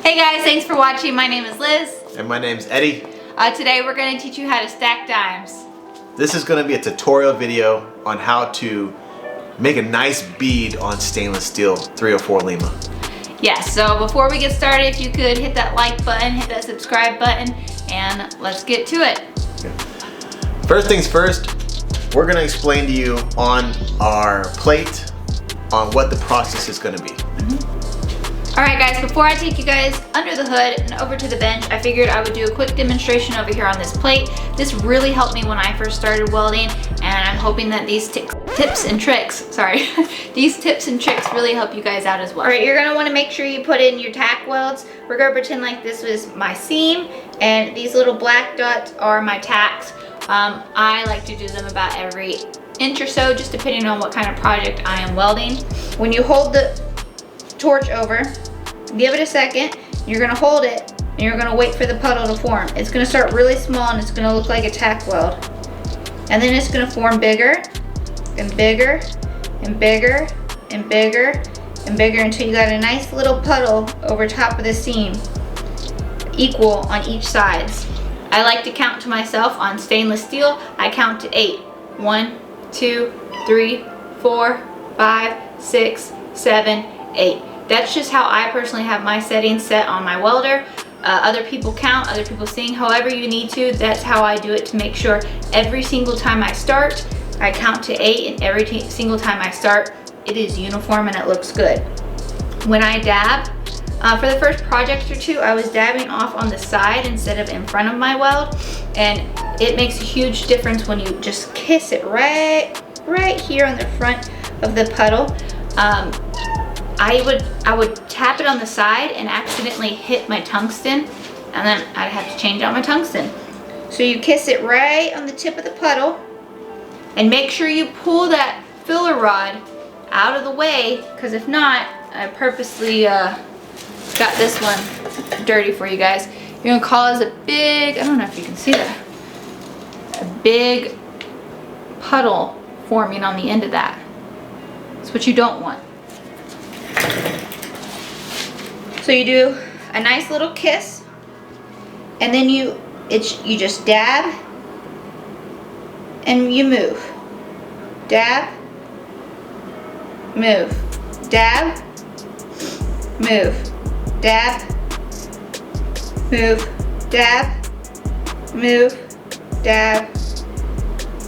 Hey guys, thanks for watching. My name is Liz. And my name's Eddie. Today we're going to teach you how to stack dimes. This is going to be a tutorial video on how to make a nice bead on stainless steel 304 Lima. Yes, so before we get started, if you could hit that like button, hit that subscribe button, and let's get to it. Okay. First things first, we're going to explain to you on our plate on what the process is going to be. Alright guys, before I take you guys under the hood and over to the bench, I figured I would do a quick demonstration over here on this plate. This really helped me when I first started welding, and I'm hoping that these tips and tricks really help you guys out as well. Alright, you're going to want to make sure you put in your tack welds. We're going to pretend like this was my seam, and these little black dots are my tacks. I like to do them about every inch or so, just depending on what kind of project I am welding. When you hold the torch over, give it a second, you're going to hold it, and you're going to wait for the puddle to form. It's going to start really small and it's going to look like a tack weld. And then it's going to form bigger and bigger and bigger and bigger and bigger until you got a nice little puddle over top of the seam, equal on each sides. I like to count to myself on stainless steel. I count to 8. 1, 2, 3, 4, 5, 6, 7, 8. That's just how I personally have my settings set on my welder. Other people count, other people sing, however you need to. That's how I do it to make sure every single time I start, I count to 8, and every single time I start, it is uniform and it looks good. When I dab, for the first project or two, I was dabbing off on the side instead of in front of my weld, and it makes a huge difference when you just kiss it right here on the front of the puddle. I would tap it on the side and accidentally hit my tungsten, and then I'd have to change out my tungsten. So you kiss it right on the tip of the puddle, and make sure you pull that filler rod out of the way, because if not, I purposely got this one dirty for you guys. You're gonna cause a big, I don't know if you can see that, a big puddle forming on the end of that. That's what you don't want. So you do a nice little kiss, and then you just dab and you move. Dab, move. Dab, move. Dab, move. Dab, move. Dab.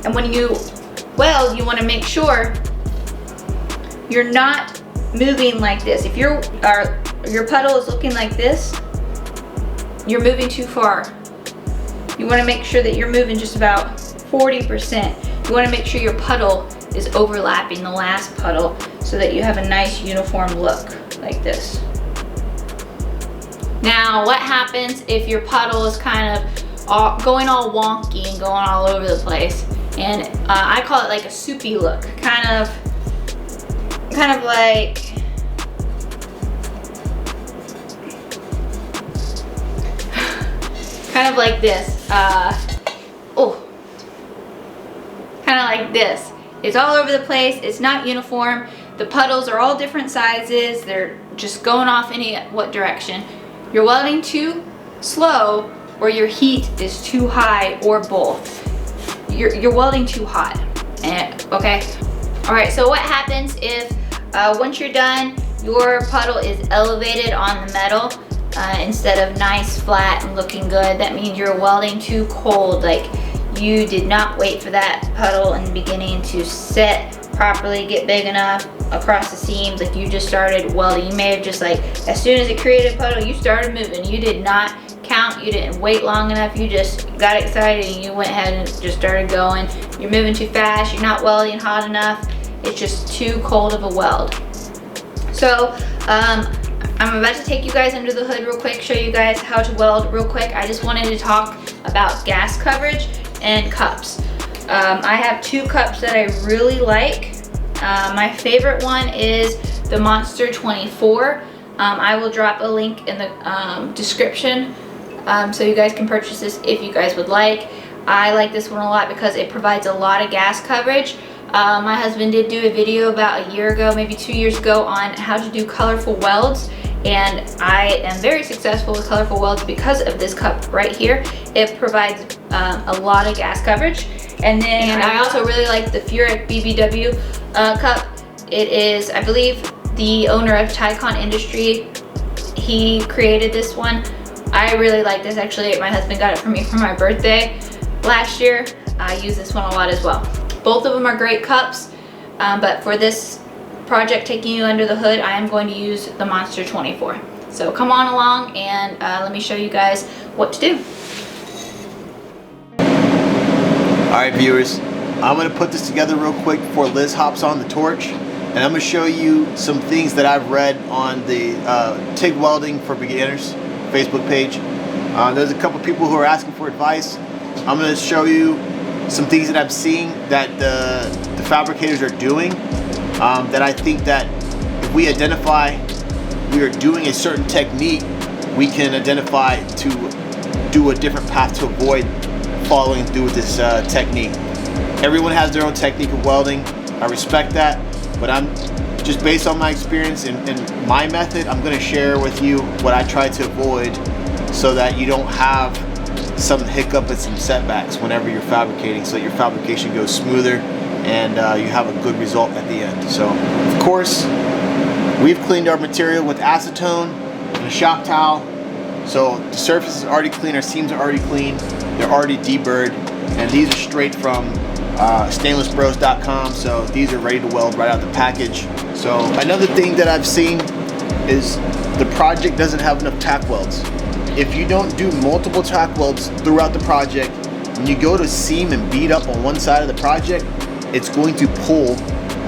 And when you weld, you want to make sure you're not moving like this. If your puddle is looking like this, you're moving too far. You want to make sure that you're moving just about 40%. You want to make sure your puddle is overlapping the last puddle so that you have a nice uniform look like this. Now, what happens if your puddle is kind of going all wonky and going all over the place? And I call it like a soupy look, kind of like this. Kind of like this. It's all over the place. It's not uniform. The puddles are all different sizes. They're just going off what direction. You're welding too slow, or your heat is too high, or both. You're welding too hot. Okay. All right. So what happens if once you're done, your puddle is elevated on the metal instead of nice, flat, and looking good? That means you're welding too cold. Like, you did not wait for that puddle in the beginning to set properly, get big enough across the seams. Like, you just started welding. You may have just, like, as soon as it created a puddle, you started moving. You did not count. You didn't wait long enough. You just got excited and you went ahead and just started going. You're moving too fast. You're not welding hot enough. It's just too cold of a weld. So I'm about to take you guys under the hood real quick, show you guys how to weld real quick. I just wanted to talk about gas coverage and cups. I have 2 cups that I really like. My favorite one is the Monster 24. I will drop a link in the description so you guys can purchase this if you guys would like. I like this one a lot because it provides a lot of gas coverage. My husband did do a video about a year ago, maybe 2 years ago, on how to do colorful welds, and I am very successful with colorful welds because of this cup right here. It provides a lot of gas coverage. And then I also really like the Furic BBW cup. It is, I believe, the owner of Tycon Industry. He created this one. I really like this. Actually, my husband got it for me for my birthday last year. I use this one a lot as well. Both of them are great cups, but for this project, taking you under the hood, I am going to use the Monster 24. So come on along and let me show you guys what to do. Alright viewers, I'm going to put this together real quick before Liz hops on the torch, and I'm going to show you some things that I've read on the TIG Welding for Beginners Facebook page. There's a couple people who are asking for advice. I'm going to show you some things that I'm seeing that the fabricators are doing that I think that if we identify we are doing a certain technique, we can identify to do a different path to avoid following through with this technique. Everyone has their own technique of welding. I respect that, but I'm just based on my experience and my method, I'm going to share with you what I try to avoid so that you don't have some hiccup and some setbacks whenever you're fabricating, so that your fabrication goes smoother and you have a good result at the end. So of course we've cleaned our material with acetone and a shop towel, so the surface is already clean, our seams are already clean, they're already deburred, and these are straight from stainlessbros.com, so these are ready to weld right out the package. So another thing that I've seen is the project doesn't have enough tack welds. If you don't do multiple tack welds throughout the project, when you go to seam and bead up on one side of the project, it's going to pull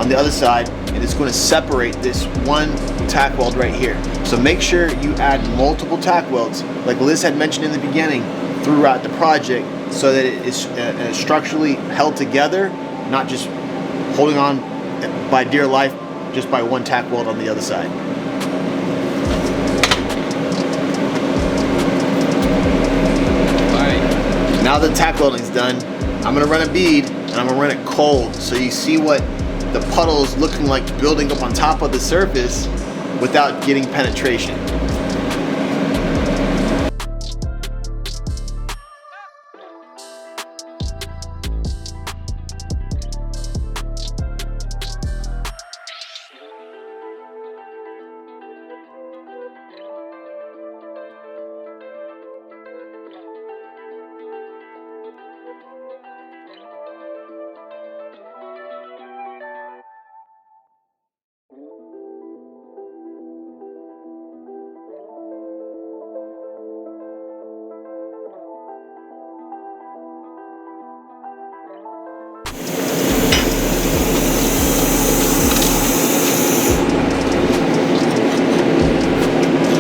on the other side and it's going to separate this one tack weld right here. So make sure you add multiple tack welds, like Liz had mentioned in the beginning, throughout the project, so that it is structurally held together, not just holding on by dear life just by one tack weld on the other side. Alright, now the tack welding's done, I'm going to run a bead and I'm going to run it cold so you see what the puddle is looking like building up on top of the surface without getting penetration.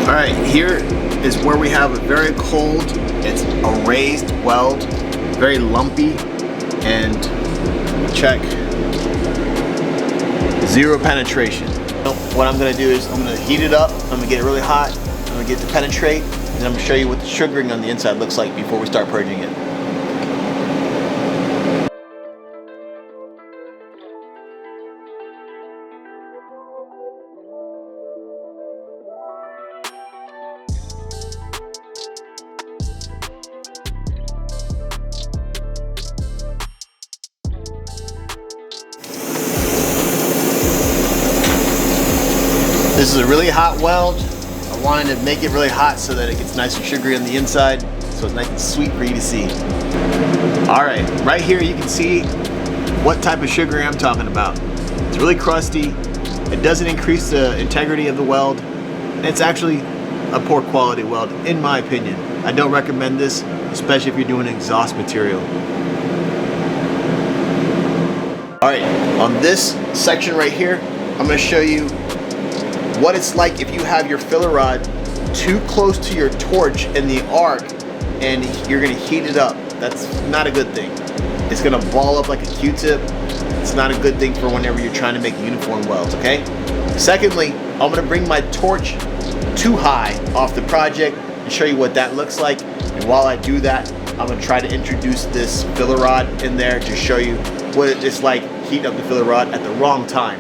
Alright, here is where we have a very cold, it's a raised weld, very lumpy, and check, zero penetration. What I'm going to do is I'm going to heat it up, I'm going to get it really hot, I'm going to get it to penetrate, and I'm going to show you what the sugaring on the inside looks like before we start purging it. This is a really hot weld. I wanted to make it really hot so that it gets nice and sugary on the inside, so it's nice and sweet for you to see. Alright, right here you can see what type of sugary I'm talking about. It's really crusty, it doesn't increase the integrity of the weld, and it's actually a poor quality weld in my opinion. I don't recommend this, especially if you're doing exhaust material. Alright, on this section right here, I'm going to show you what it's like if you have your filler rod too close to your torch in the arc and you're going to heat it up. That's not a good thing. It's going to ball up like a Q-tip. It's not a good thing for whenever you're trying to make uniform welds, okay? Secondly, I'm going to bring my torch too high off the project and show you what that looks like. And while I do that, I'm going to try to introduce this filler rod in there to show you what it's like heating up the filler rod at the wrong time,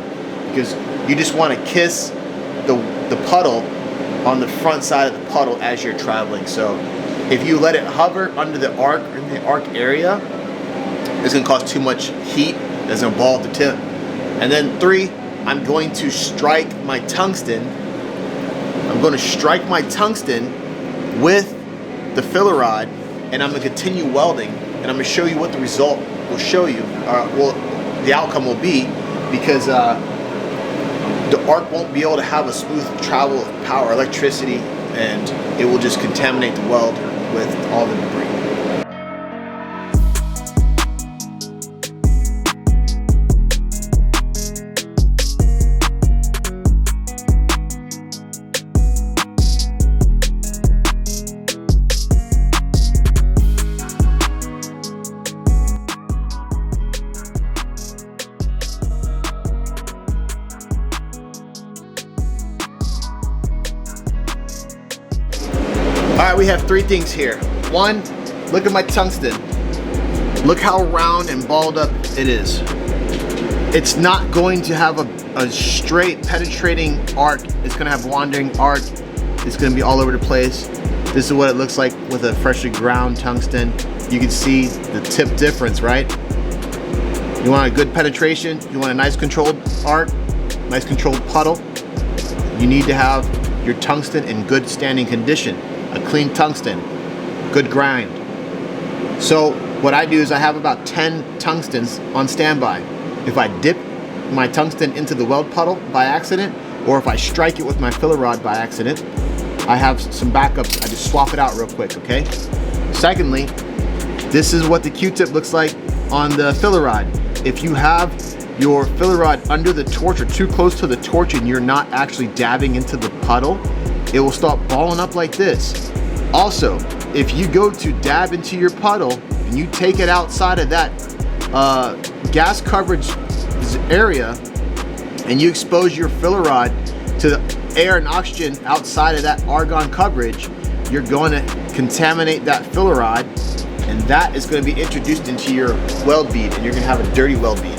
because you just want to kiss the puddle on the front side of the puddle as you're traveling. So if you let it hover under the arc, in the arc area, it's gonna cause too much heat that's gonna ball at the tip. And then 3, I'm going to strike my tungsten. I'm gonna strike my tungsten with the filler rod, and I'm gonna continue welding, and I'm gonna show you what the result will show you, the outcome will be, because the arc won't be able to have a smooth travel of power, electricity, and it will just contaminate the weld with all the debris. All right, we have 3 things here. 1, look at my tungsten. Look how round and balled up it is. It's not going to have a straight penetrating arc. It's gonna have wandering arc. It's gonna be all over the place. This is what it looks like with a freshly ground tungsten. You can see the tip difference, right? You want a good penetration, you want a nice controlled arc, nice controlled puddle. You need to have your tungsten in good standing condition. A clean tungsten, good grind. So what I do is I have about 10 tungstens on standby. If I dip my tungsten into the weld puddle by accident, or if I strike it with my filler rod by accident, I have some backups. I just swap it out real quick, okay? Secondly, this is what the Q-tip looks like on the filler rod. If you have your filler rod under the torch or too close to the torch and you're not actually dabbing into the puddle, it will start balling up like this. Also, if you go to dab into your puddle and you take it outside of that gas coverage area and you expose your filler rod to the air and oxygen outside of that argon coverage, you're going to contaminate that filler rod, and that is going to be introduced into your weld bead, and you're going to have a dirty weld bead.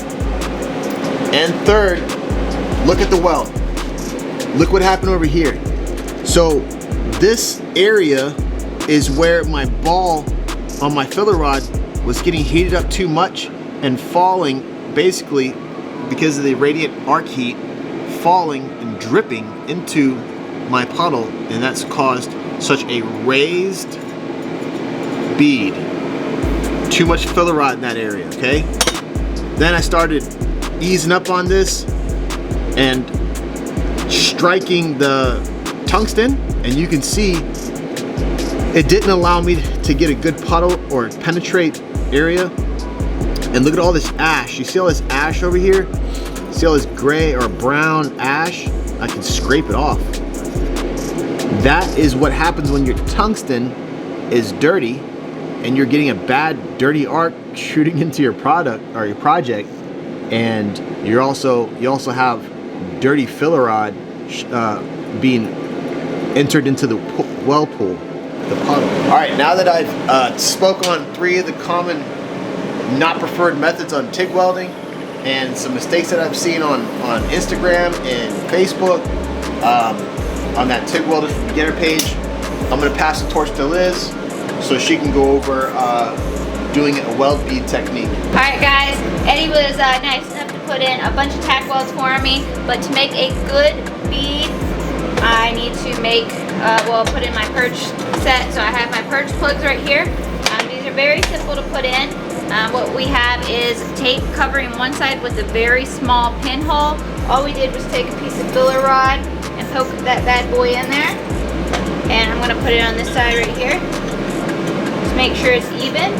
And third, look at the weld. Look what happened over here. So this area is where my ball on my filler rod was getting heated up too much and falling, basically because of the radiant arc heat, falling and dripping into my puddle, and that's caused such a raised bead. Too much filler rod in that area, okay? Then I started easing up on this and striking the tungsten, and you can see it didn't allow me to get a good puddle or penetrate area. And look at all this ash. You see all this ash over here? See all this gray or brown ash? I can scrape it off. That is what happens when your tungsten is dirty and you're getting a bad dirty arc shooting into your product or your project, and you also have dirty filler rod being entered into the well pool, the puddle. All right, now that I've spoke on 3 of the common not preferred methods on TIG welding and some mistakes that I've seen on Instagram and Facebook on that TIG Welder for Beginner page, I'm gonna pass the torch to Liz so she can go over doing a weld bead technique. All right, guys, Eddie was nice enough to put in a bunch of tack welds for me, but to make a good bead, I need to make, put in my perch set. So I have my perch plugs right here. These are very simple to put in. What we have is tape covering one side with a very small pinhole. All we did was take a piece of filler rod and poke that bad boy in there. And I'm gonna put it on this side right here. Just make sure it's even.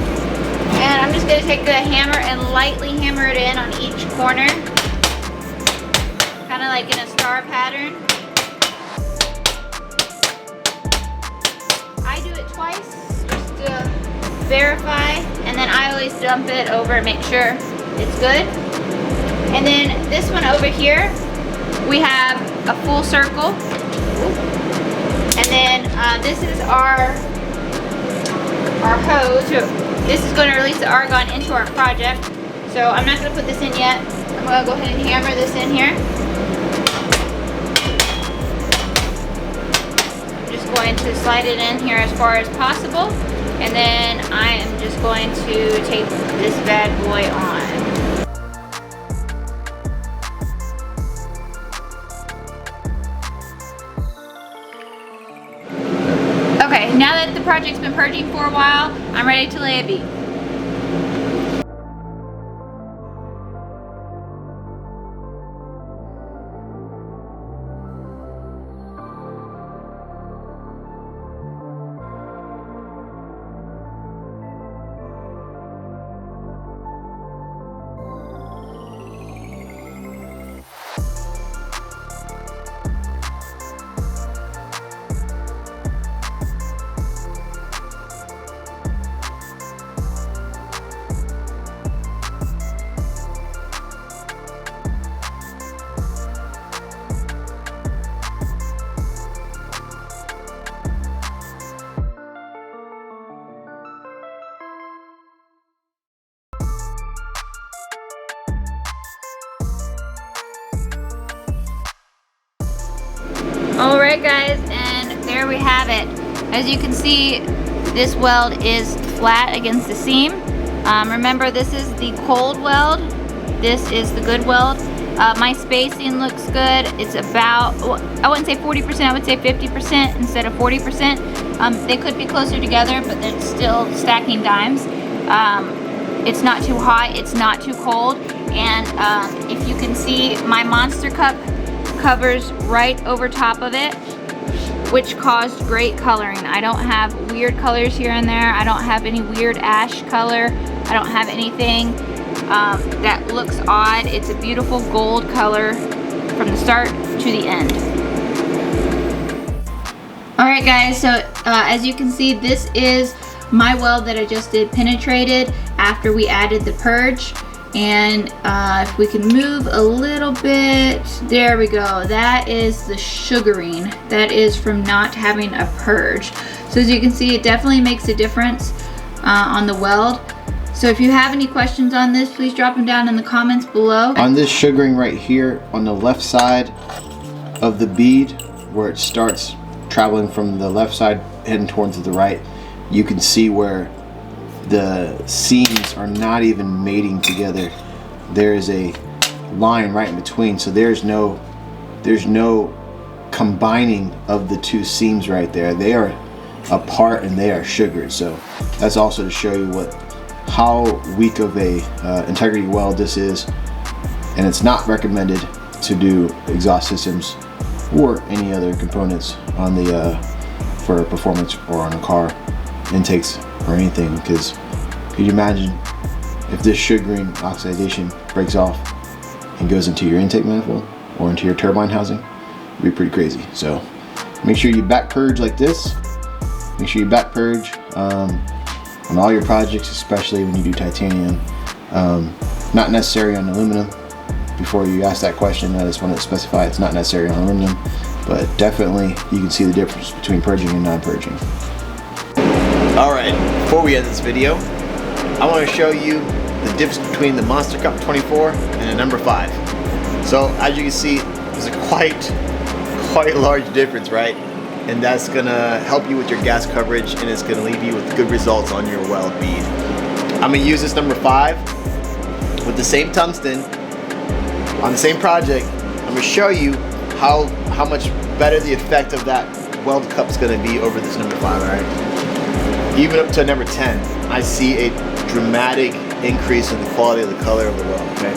And I'm just gonna take the hammer and lightly hammer it in on each corner. Kind of like in a star pattern. I do it twice just to verify, and then I always dump it over and make sure it's good. And then this one over here, we have a full circle. And then this is our hose. This is going to release the argon into our project. So I'm not going to put this in yet. I'm going to go ahead and hammer this in here. going to slide it in here as far as possible, and then I am just going to take this bad boy on. Okay, now that the project's been purging for a while, I'm ready to lay a bead. Alright guys, and there we have it. As you can see, this weld is flat against the seam. Remember, this is the cold weld. This is the good weld. My spacing looks good. It's about, I wouldn't say 40%, I would say 50% instead of 40%. They could be closer together, but they're still stacking dimes. It's not too hot, it's not too cold. And if you can see, my Monster Cup covers right over top of it, which caused great coloring. I don't have weird colors here and there. I don't have any weird ash color. I don't have anything that looks odd. It's a beautiful gold color from the start to the end. Alright guys, so as you can see, this is my weld that I just did penetrated after we added the purge. And if we can move a little bit, there we go. That is the sugaring. That is from not having a purge. So as you can see, it definitely makes a difference on the weld. So if you have any questions on this, please drop them down in the comments below. On this sugaring right here, on the left side of the bead, where it starts traveling from the left side heading towards the right, you can see where the seams are not even mating together. There is a line right in between, so there's no combining of the two seams right there. They are apart and they are sugared. So that's also to show you how weak of a integrity weld this is, and it's not recommended to do exhaust systems or any other components on the for performance or on a car intakes or anything, because could you imagine if this sugaring oxidation breaks off and goes into your intake manifold or into your turbine housing? It'd be pretty crazy. So make sure you back purge like this. Make sure you back purge on all your projects, especially when you do titanium. Not necessary on aluminum. Before you ask that question, I just want to specify it's not necessary on aluminum, but definitely you can see the difference between purging and non-purging. Alright, before we end this video, I want to show you the difference between the Monster Cup 24 and the number 5. So as you can see, there's a quite large difference, right? And that's gonna help you with your gas coverage, and it's gonna leave you with good results on your weld bead. I'm gonna use this number 5 with the same tungsten on the same project. I'm gonna show you how much better the effect of that weld cup is gonna be over this number 5, alright? Even up to number 10, I see a dramatic increase in the quality of the color of the weld, okay?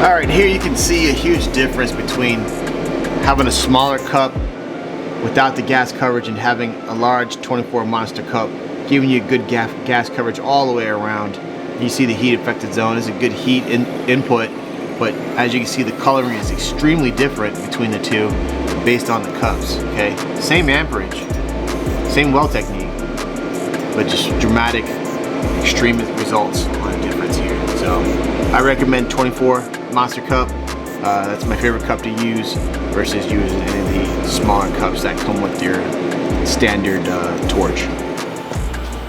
All right, here you can see a huge difference between having a smaller cup without the gas coverage and having a large 24 monster cup, giving you good gas coverage all the way around. You see the heat affected zone is a good heat input, but as you can see, the coloring is extremely different between the two based on the cups. Okay, same amperage, same weld technique, but just dramatic, extreme results on a difference here. So I recommend 24 monster cup. That's my favorite cup to use versus using any of the smaller cups that come with your standard torch.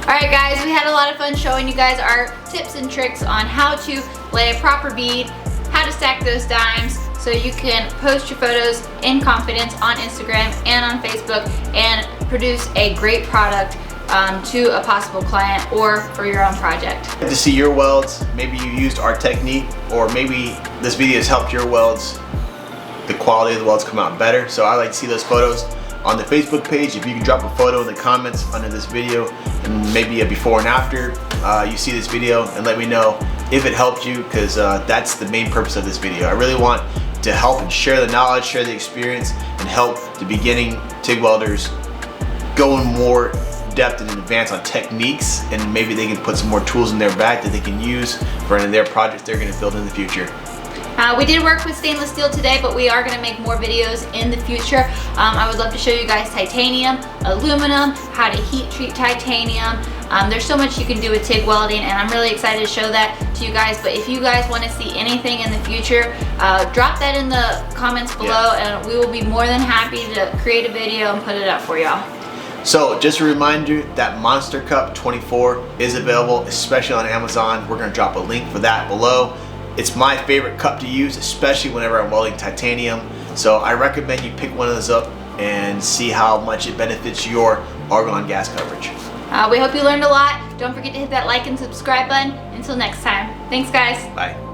Alright guys, we had a lot of fun showing you guys our tips and tricks on how to lay a proper bead, how to stack those dimes so you can post your photos in confidence on Instagram and on Facebook and produce a great product to a possible client or for your own project. To see your welds, maybe you used our technique, or maybe this video has helped your welds, the quality of the welds come out better. So I like to see those photos on the Facebook page. If you can drop a photo in the comments under this video and maybe a before and after you see this video, and let me know if it helped you, because that's the main purpose of this video. I really want to help and share the knowledge, share the experience, and help the beginning TIG welders go in more depth and advance on techniques, and maybe they can put some more tools in their bag that they can use for any of their projects they're going to build in the future. We did work with stainless steel today, but we are going to make more videos in the future. I would love to show you guys titanium, aluminum, how to heat treat titanium. There's so much you can do with TIG welding, and I'm really excited to show that to you guys. But if you guys want to see anything in the future, drop that in the comments below, and we will be more than happy to create a video and put it up for y'all. So just a reminder that Monster Cup 24 is available, especially on Amazon. We're going to drop a link for that below. It's my favorite cup to use, especially whenever I'm welding titanium. So I recommend you pick one of those up and see how much it benefits your argon gas coverage. We hope you learned a lot. Don't forget to hit that like and subscribe button. Until next time. Thanks guys. Bye.